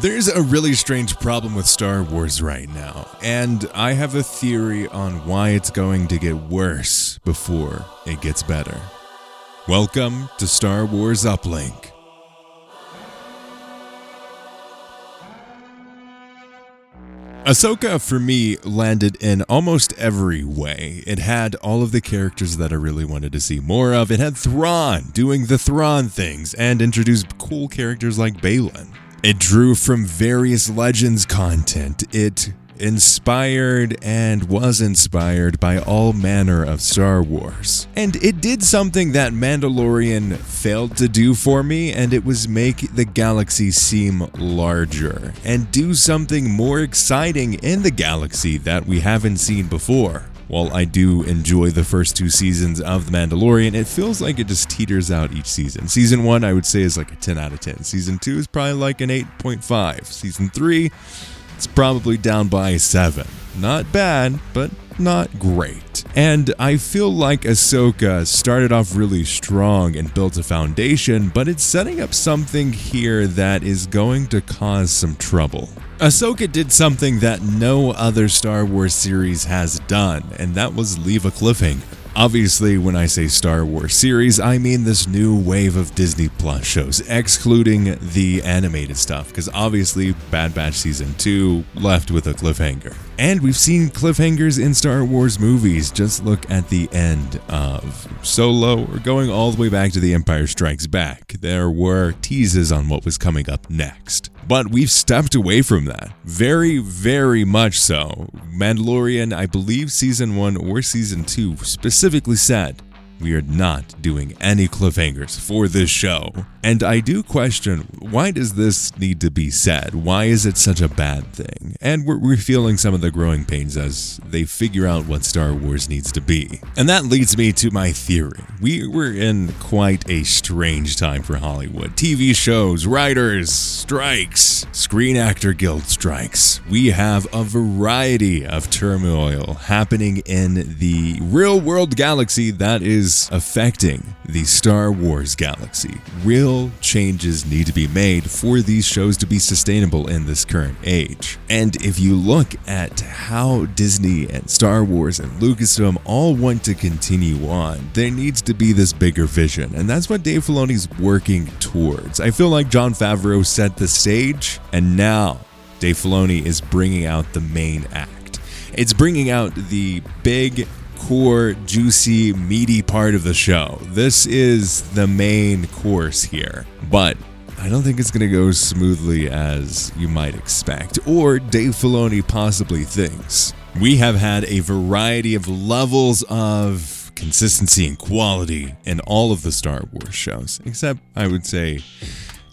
There's a really strange problem with Star Wars right now, and I have a theory on why it's going to get worse before it gets better. Welcome to Star Wars Uplink. Ahsoka, for me, landed in almost every way. It had all of the characters that I really wanted to see more of. It had Thrawn doing the Thrawn things and introduced cool characters like Baylan. It drew from various Legends content. It inspired and was inspired by all manner of Star Wars. And it did something that Mandalorian failed to do for me, and it was make the galaxy seem larger and do something more exciting in the galaxy that we haven't seen before. While I do enjoy the first two seasons of The Mandalorian, it feels like it just teeters out each season. Season 1, I would say, is like a 10 out of 10. Season 2 is probably like an 8.5. Season 3, it's probably down by a 7. Not bad, but not great. And I feel like Ahsoka started off really strong and built a foundation, but it's setting up something here that is going to cause some trouble. Ahsoka did something that no other Star Wars series has done, and that was leave a cliffhanger. Obviously, when I say Star Wars series, I mean this new wave of Disney Plus shows, excluding the animated stuff, because obviously Bad Batch Season 2 left with a cliffhanger. And we've seen cliffhangers in Star Wars movies. Just look at the end of Solo, or going all the way back to The Empire Strikes Back. There were teases on what was coming up next. But we've stepped away from that. Very, very much so. Mandalorian, I believe Season 1 or Season 2 specifically said, we are not doing any cliffhangers for this show. And I do question, why does this need to be said? Why is it such a bad thing? And we're feeling some of the growing pains as they figure out what Star Wars needs to be. And that leads me to my theory. We're in quite a strange time for Hollywood. TV shows, writers, strikes, Screen Actor Guild strikes. We have a variety of turmoil happening in the real-world galaxy that is affecting the Star Wars galaxy. Real changes need to be made for these shows to be sustainable in this current age. And if you look at how Disney and Star Wars and Lucasfilm all want to continue on, there needs to be this bigger vision, and that's what Dave Filoni's working towards. I feel like Jon Favreau set the stage, and now Dave Filoni is bringing out the main act. It's bringing out the big, core, juicy, meaty part of the show. This is the main course here, but I don't think it's going to go smoothly as you might expect, or Dave Filoni possibly thinks. We have had a variety of levels of consistency and quality in all of the Star Wars shows, except I would say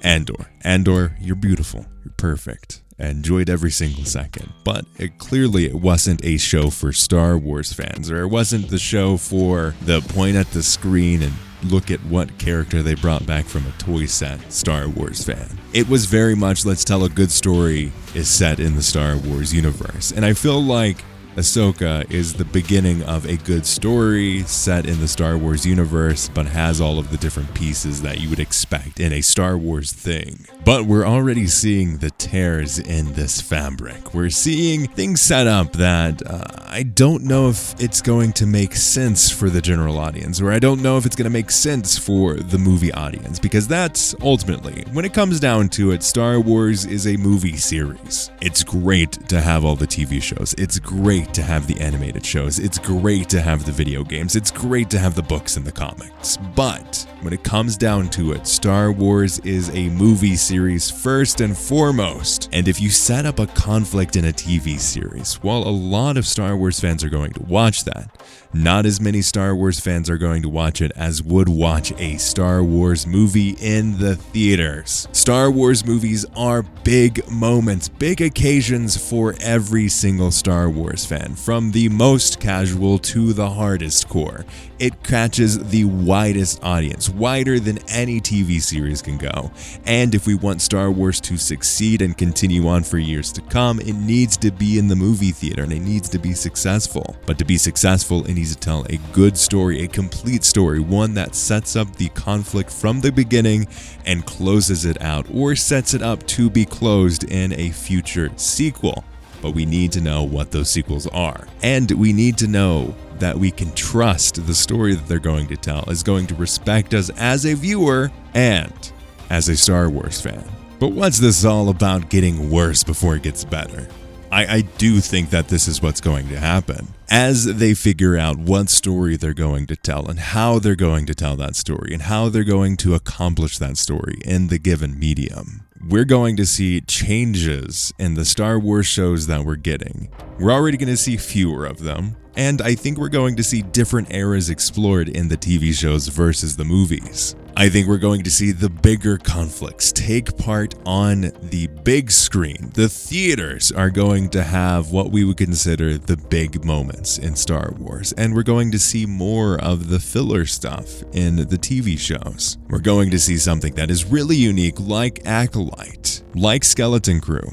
Andor. Andor, you're beautiful, you're perfect. I enjoyed every single second, but clearly it wasn't a show for Star Wars fans, or it wasn't the show for the point at the screen and look at what character they brought back from a toy set Star Wars fan. It was very much, let's tell a good story is set in the Star Wars universe, and I feel like Ahsoka is the beginning of a good story set in the Star Wars universe, but has all of the different pieces that you would expect in a Star Wars thing. But we're already seeing the tears in this fabric. We're seeing things set up that I don't know if it's going to make sense for the general audience, or I don't know if it's going to make sense for the movie audience, because that's ultimately, when it comes down to it, Star Wars is a movie series. It's great to have all the TV shows. It's great to have the animated shows. It's great to have the video games. It's great to have the books and the comics. But when it comes down to it, Star Wars is a movie series first and foremost. And if you set up a conflict in a TV series, while a lot of Star Wars fans are going to watch that, not as many Star Wars fans are going to watch it as would watch a Star Wars movie in the theaters. Star Wars movies are big moments, big occasions for every single Star Wars fan. fan, from the most casual to the hardest core. It catches the widest audience, wider than any TV series can go. And if we want Star Wars to succeed and continue on for years to come, it needs to be in the movie theater and it needs to be successful. But to be successful, it needs to tell a good story, a complete story, one that sets up the conflict from the beginning and closes it out, or sets it up to be closed in a future sequel. But we need to know what those sequels are. And we need to know that we can trust the story that they're going to tell is going to respect us as a viewer and as a Star Wars fan. But what's this all about getting worse before it gets better? I do think that this is what's going to happen. As they figure out what story they're going to tell and how they're going to tell that story and how they're going to accomplish that story in the given medium, we're going to see changes in the Star Wars shows that we're getting. We're already going to see fewer of them, and I think we're going to see different eras explored in the TV shows versus the movies. I think we're going to see the bigger conflicts take part on the big screen. The theaters are going to have what we would consider the big moments in Star Wars, and we're going to see more of the filler stuff in the TV shows. We're going to see something that is really unique, like Acolyte, like Skeleton Crew.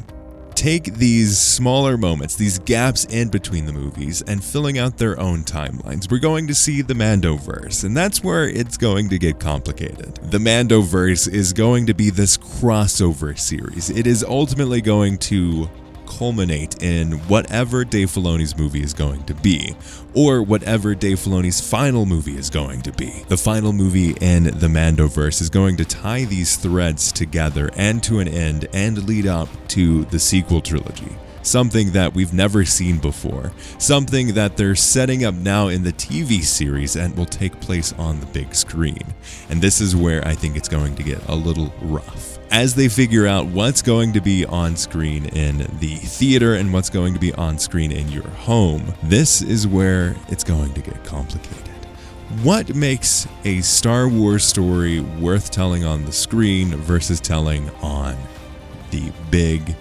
Take these smaller moments, these gaps in between the movies, and filling out their own timelines. We're going to see the Mandoverse, and that's where it's going to get complicated. The Mandoverse is going to be this crossover series. It is ultimately going to culminate in whatever Dave Filoni's movie is going to be, or whatever Dave Filoni's final movie is going to be. The final movie in the Mandoverse is going to tie these threads together and to an end and lead up to the sequel trilogy. Something that we've never seen before. Something that they're setting up now in the TV series and will take place on the big screen. And this is where I think it's going to get a little rough. As they figure out what's going to be on screen in the theater and what's going to be on screen in your home, this is where it's going to get complicated. What makes a Star Wars story worth telling on the screen versus telling on the big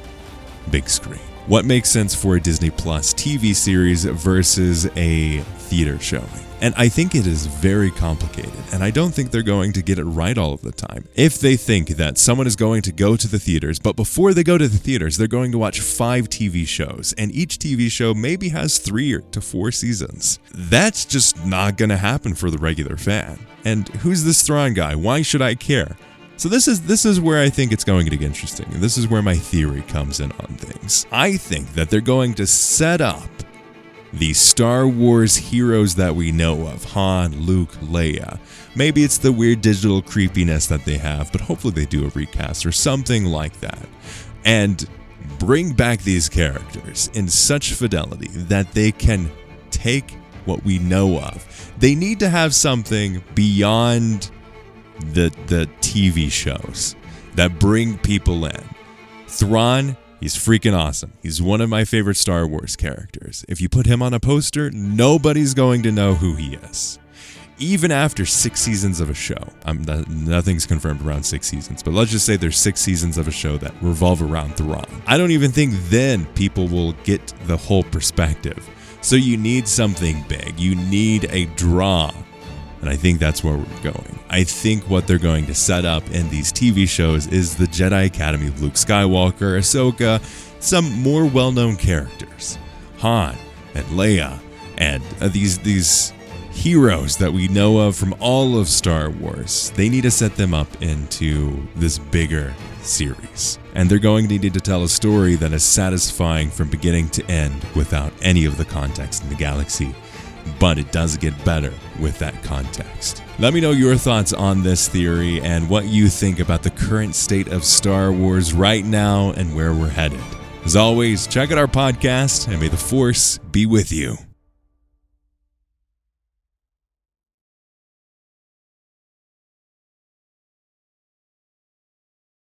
screen? What makes sense for a Disney Plus TV series versus a theater showing? And I think it is very complicated, and I don't think they're going to get it right all of the time. If they think that someone is going to go to the theaters, but before they go to the theaters, they're going to watch 5 TV shows, and each TV show maybe has 3 to 4 seasons. That's just not going to happen for the regular fan. And who's this Thrawn guy? Why should I care? So this is where I think it's going to get interesting, and this is where my theory comes in on things. I think that they're going to set up the Star Wars heroes that we know of, Han, Luke, Leia. Maybe it's the weird digital creepiness that they have, but hopefully they do a recast or something like that. And bring back these characters in such fidelity that they can take what we know of. They need to have something beyond the TV shows that bring people in. Thrawn, he's freaking awesome. He's one of my favorite Star Wars characters. If you put him on a poster, nobody's going to know who he is. Even after 6 seasons of a show, nothing's confirmed around 6 seasons, but let's just say there's 6 seasons of a show that revolve around Thrawn. I don't even think then people will get the whole perspective. So you need something big. You need a draw. And I think that's where we're going. I think what they're going to set up in these TV shows is the Jedi Academy of Luke Skywalker, Ahsoka, some more well-known characters, Han and Leia, and these heroes that we know of from all of Star Wars. They need to set them up into this bigger series. And they're going to need to tell a story that is satisfying from beginning to end without any of the context in the galaxy. But it does get better with that context. Let me know your thoughts on this theory and what you think about the current state of Star Wars right now and where we're headed. As always, check out our podcast and may the Force be with you.